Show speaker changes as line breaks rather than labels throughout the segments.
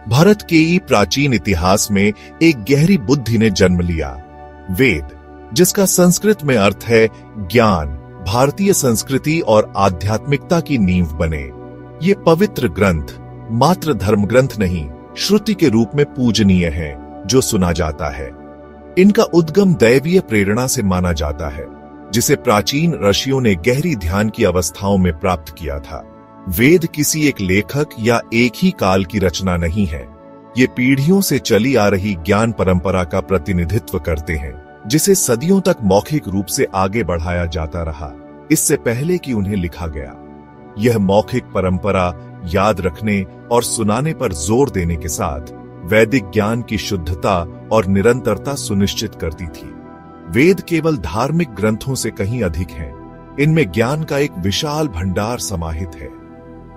भारत के ही प्राचीन इतिहास में एक गहरी बुद्धि ने जन्म लिया, वेद, जिसका संस्कृत में अर्थ है ज्ञान, भारतीय संस्कृति और आध्यात्मिकता की नींव बने। ये पवित्र ग्रंथ मात्र धर्म ग्रंथ नहीं, श्रुति के रूप में पूजनीय है, जो सुना जाता है। इनका उद्गम दैवीय प्रेरणा से माना जाता है, जिसे प्राचीन ऋषियों ने गहरी ध्यान की अवस्थाओं में प्राप्त किया था। वेद किसी एक लेखक या एक ही काल की रचना नहीं है। ये पीढ़ियों से चली आ रही ज्ञान परंपरा का प्रतिनिधित्व करते हैं, जिसे सदियों तक मौखिक रूप से आगे बढ़ाया जाता रहा, इससे पहले कि उन्हें लिखा गया। यह मौखिक परंपरा याद रखने और सुनाने पर जोर देने के साथ वैदिक ज्ञान की शुद्धता और निरंतरता सुनिश्चित करती थी। वेद केवल धार्मिक ग्रंथों से कहीं अधिक हैं। इनमें ज्ञान का एक विशाल भंडार समाहित है,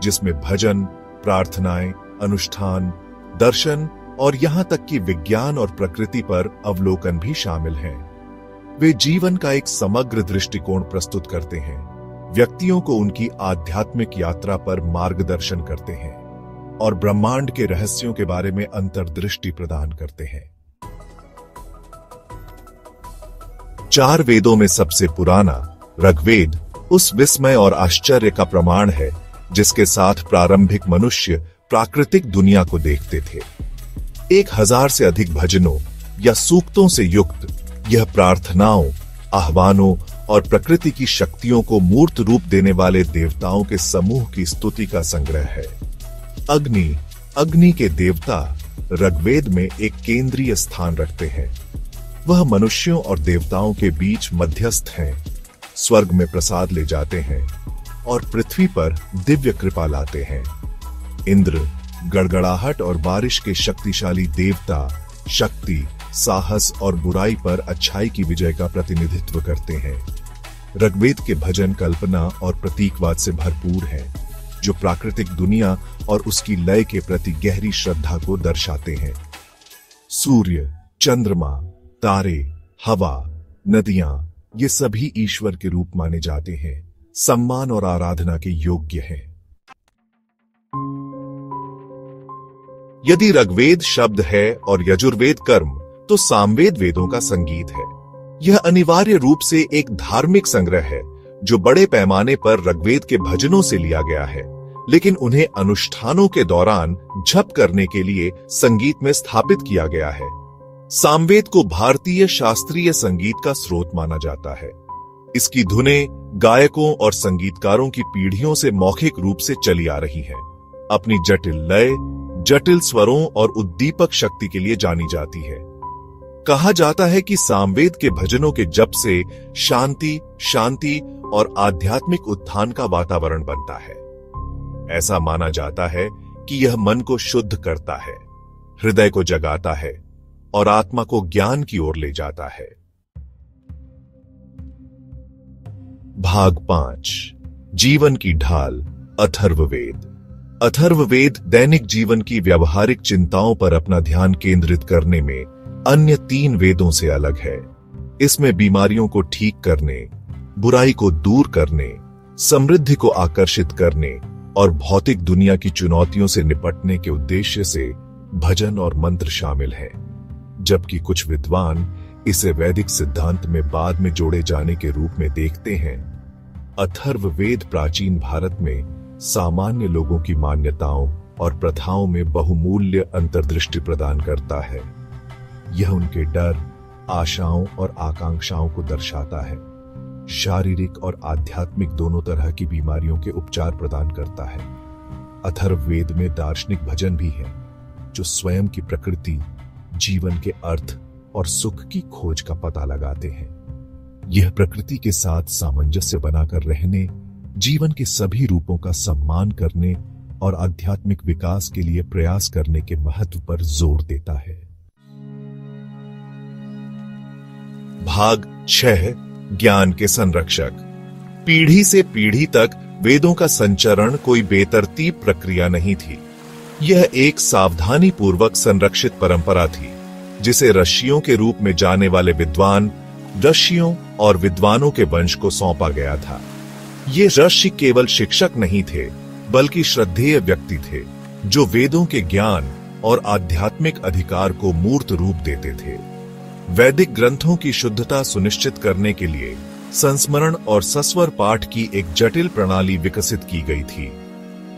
जिसमें भजन, प्रार्थनाएं, अनुष्ठान, दर्शन और यहां तक कि विज्ञान और प्रकृति पर अवलोकन भी शामिल हैं। वे जीवन का एक समग्र दृष्टिकोण प्रस्तुत करते हैं, व्यक्तियों को उनकी आध्यात्मिक यात्रा पर मार्गदर्शन करते हैं और ब्रह्मांड के रहस्यों के बारे में अंतर्दृष्टि प्रदान करते हैं। 4 वेदों में सबसे पुराना ऋग्वेद उस विस्मय और आश्चर्य का प्रमाण है, जिसके साथ प्रारंभिक मनुष्य प्राकृतिक दुनिया को देखते थे। 1000 से अधिक भजनों या सूक्तों से युक्त यह प्रार्थनाओं, आह्वानों और प्रकृति की शक्तियों को मूर्त रूप देने वाले देवताओं के समूह की स्तुति का संग्रह है। अग्नि के देवता ऋग्वेद में एक केंद्रीय स्थान रखते हैं। वह मनुष्यों और देवताओं के बीच मध्यस्थ हैं, स्वर्ग में प्रसाद ले जाते हैं और पृथ्वी पर दिव्य कृपा लाते हैं। इंद्र गड़गड़ाहट और बारिश के शक्तिशाली देवता, शक्ति, साहस और बुराई पर अच्छाई की विजय का प्रतिनिधित्व करते हैं। ऋग्वेद के भजन कल्पना और प्रतीकवाद से भरपूर हैं, जो प्राकृतिक दुनिया और उसकी लय के प्रति गहरी श्रद्धा को दर्शाते हैं। सूर्य, चंद्रमा, तारे, हवा, नदियां, ये सभी ईश्वर के रूप माने जाते हैं, सम्मान और आराधना के योग्य हैं। यदि ऋग्वेद शब्द है और यजुर्वेद कर्म, तो सामवेद वेदों का संगीत है। यह अनिवार्य रूप से एक धार्मिक संग्रह है, जो बड़े पैमाने पर ऋग्वेद के भजनों से लिया गया है, लेकिन उन्हें अनुष्ठानों के दौरान जप करने के लिए संगीत में स्थापित किया गया है। सामवेद को भारतीय शास्त्रीय संगीत का स्रोत माना जाता है। इसकी धुनें गायकों और संगीतकारों की पीढ़ियों से मौखिक रूप से चली आ रही हैं। अपनी जटिल लय, जटिल स्वरों और उद्दीपक शक्ति के लिए जानी जाती है। कहा जाता है कि सामवेद के भजनों के जप से शांति और आध्यात्मिक उत्थान का वातावरण बनता है। ऐसा माना जाता है कि यह मन को शुद्ध करता है, हृदय को जगाता है और आत्मा को ज्ञान की ओर ले जाता है। भाग 5, जीवन की ढाल, अथर्ववेद। अथर्ववेद दैनिक जीवन की व्यावहारिक चिंताओं पर अपना ध्यान केंद्रित करने में अन्य 3 वेदों से अलग है। इसमें बीमारियों को ठीक करने, बुराई को दूर करने, समृद्धि को आकर्षित करने और भौतिक दुनिया की चुनौतियों से निपटने के उद्देश्य से भजन और मंत्र शामिल हैं, जबकि कुछ विद्वान इसे वैदिक सिद्धांत में बाद में जोड़े जाने के रूप में देखते हैं। अथर्ववेद प्राचीन भारत में सामान्य लोगों की मान्यताओं और प्रथाओं में बहुमूल्य अंतर्दृष्टि प्रदान करता है। यह उनके डर, आशाओं और आकांक्षाओं को दर्शाता है। शारीरिक और आध्यात्मिक दोनों तरह की बीमारियों के उपचार प्रदान करता है। अथर्ववेद में दार्शनिक भजन भी हैं, जो स्वयं की प्रकृति, जीवन के अर्थ और सुख की खोज का पता लगाते हैं। यह प्रकृति के साथ सामंजस्य बनाकर रहने, जीवन के सभी रूपों का सम्मान करने और आध्यात्मिक विकास के लिए प्रयास करने के महत्व पर जोर देता है। भाग 6, ज्ञान के संरक्षक। पीढ़ी से पीढ़ी तक वेदों का संचरण कोई बेतरतीब प्रक्रिया नहीं थी। यह एक सावधानी पूर्वक संरक्षित परंपरा थी, जिसे ऋषियों के रूप में जाने वाले विद्वान, ऋषियों और विद्वानों के वंश को सौंपा गया था। ये ऋषि केवल शिक्षक नहीं थे, बल्कि श्रद्धेय व्यक्ति थे, जो वेदों के ज्ञान, और आध्यात्मिक अधिकार को मूर्त रूप देते थे। वैदिक ग्रंथों की शुद्धता सुनिश्चित करने के लिए संस्मरण और सस्वर पाठ की एक जटिल प्रणाली विकसित की गई थी।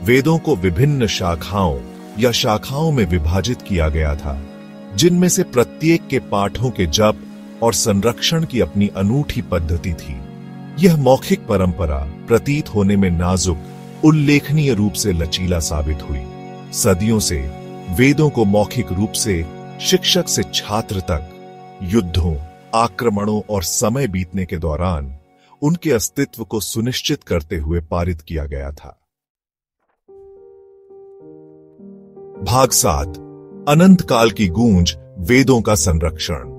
वेदों को विभिन्न शाखाओं या शाखाओं में विभाजित किया गया था, जिनमें से प्रत्येक के पाठों के जप और संरक्षण की अपनी अनूठी पद्धति थी। यह मौखिक परंपरा प्रतीत होने में नाजुक, उल्लेखनीय रूप से लचीला साबित हुई। सदियों से वेदों को मौखिक रूप से शिक्षक से छात्र तक युद्धों, आक्रमणों और समय बीतने के दौरान उनके अस्तित्व को सुनिश्चित करते हुए पारित किया गया था। भाग 7, अनंत काल की गूंज, वेदों का संरक्षण।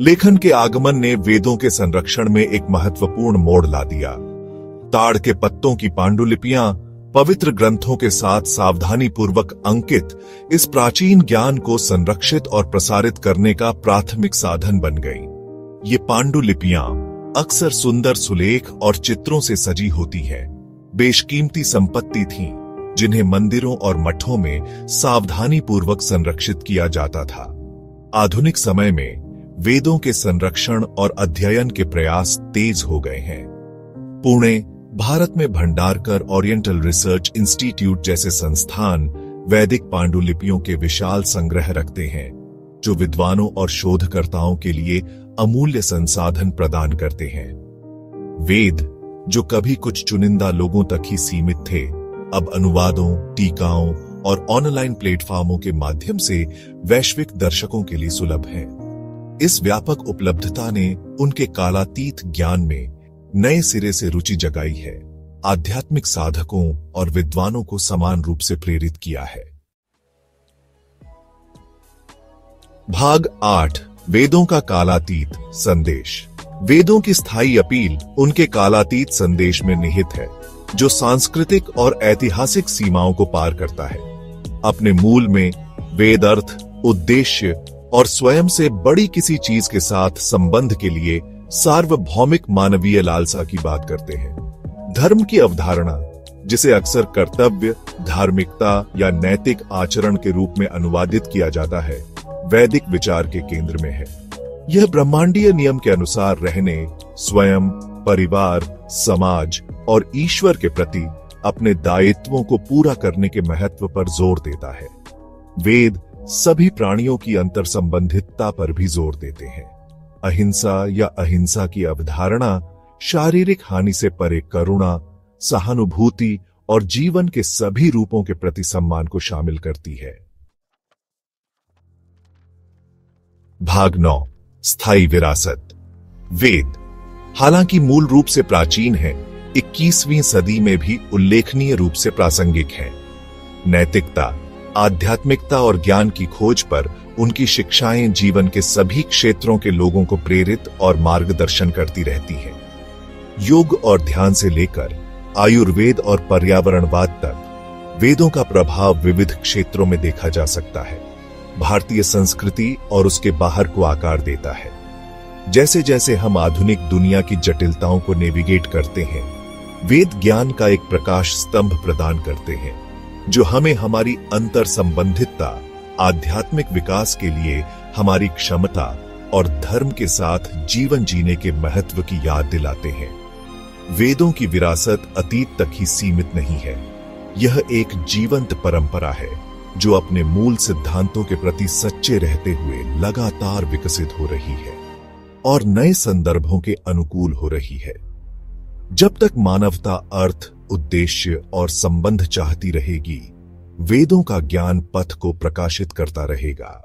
लेखन के आगमन ने वेदों के संरक्षण में एक महत्वपूर्ण मोड़ ला दिया। ताड़ के पत्तों की पांडुलिपियां पवित्र ग्रंथों के साथ सावधानी पूर्वक अंकित इस प्राचीन ज्ञान को संरक्षित और प्रसारित करने का प्राथमिक साधन बन गई। ये पांडुलिपियां अक्सर सुंदर सुलेख और चित्रों से सजी होती है, बेशकीमती संपत्ति थीं, जिन्हें मंदिरों और मठों में सावधानी पूर्वक संरक्षित किया जाता था। आधुनिक समय में वेदों के संरक्षण और अध्ययन के प्रयास तेज हो गए हैं। पुणे, भारत में भंडारकर ओरिएंटल रिसर्च इंस्टीट्यूट जैसे संस्थान वैदिक पांडुलिपियों के विशाल संग्रह रखते हैं, जो विद्वानों और शोधकर्ताओं के लिए अमूल्य संसाधन प्रदान करते हैं। वेद, जो कभी कुछ चुनिंदा लोगों तक ही सीमित थे, अब अनुवादों, टीकाओं और ऑनलाइन प्लेटफॉर्मों के माध्यम से वैश्विक दर्शकों के लिए सुलभ हैं। इस व्यापक उपलब्धता ने उनके कालातीत ज्ञान में नए सिरे से रुचि जगाई है, आध्यात्मिक साधकों और विद्वानों को समान रूप से प्रेरित किया है। भाग 8, वेदों का कालातीत संदेश। वेदों की स्थायी अपील उनके कालातीत संदेश में निहित है, जो सांस्कृतिक और ऐतिहासिक सीमाओं को पार करता है। अपने मूल में वेद अर्थ, उद्देश्य और स्वयं से बड़ी किसी चीज के साथ संबंध के लिए सार्वभौमिक मानवीय लालसा की बात करते हैं। धर्म की अवधारणा, जिसे अक्सर कर्तव्य, धार्मिकता या नैतिक आचरण के रूप में अनुवादित किया जाता है, वैदिक विचार के केंद्र में है। यह ब्रह्मांडीय नियम के अनुसार रहने, स्वयं, परिवार, समाज और ईश्वर के प्रति अपने दायित्वों को पूरा करने के महत्व पर जोर देता है। वेद सभी प्राणियों की अंतर संबंधितता पर भी जोर देते हैं। अहिंसा या अहिंसा की अवधारणा शारीरिक हानि से परे करुणा, सहानुभूति और जीवन के सभी रूपों के प्रति सम्मान को शामिल करती है। भाग 9, स्थायी विरासत। वेद, हालांकि मूल रूप से प्राचीन है, 21वीं सदी में भी उल्लेखनीय रूप से प्रासंगिक हैं। नैतिकता, आध्यात्मिकता और ज्ञान की खोज पर उनकी शिक्षाएं जीवन के सभी क्षेत्रों के लोगों को प्रेरित और मार्गदर्शन करती रहती हैं। योग और ध्यान से लेकर आयुर्वेद और पर्यावरणवाद तक वेदों का प्रभाव विविध क्षेत्रों में देखा जा सकता है। भारतीय संस्कृति और उसके बाहर को आकार देता है। जैसे जैसे हम आधुनिक दुनिया की जटिलताओं को नेविगेट करते हैं, वेद ज्ञान का एक प्रकाश स्तंभ प्रदान करते हैं, जो हमें हमारी अंतर संबंधितता, आध्यात्मिक विकास के लिए हमारी क्षमता और धर्म के साथ जीवन जीने के महत्व की याद दिलाते हैं। वेदों की विरासत अतीत तक ही सीमित नहीं है। यह एक जीवंत परंपरा है, जो अपने मूल सिद्धांतों के प्रति सच्चे रहते हुए लगातार विकसित हो रही है और नए संदर्भों के अनुकूल हो रही है। जब तक मानवता अर्थ, उद्देश्य और संबंध चाहती रहेगी, वेदों का ज्ञान पथ को प्रकाशित करता रहेगा।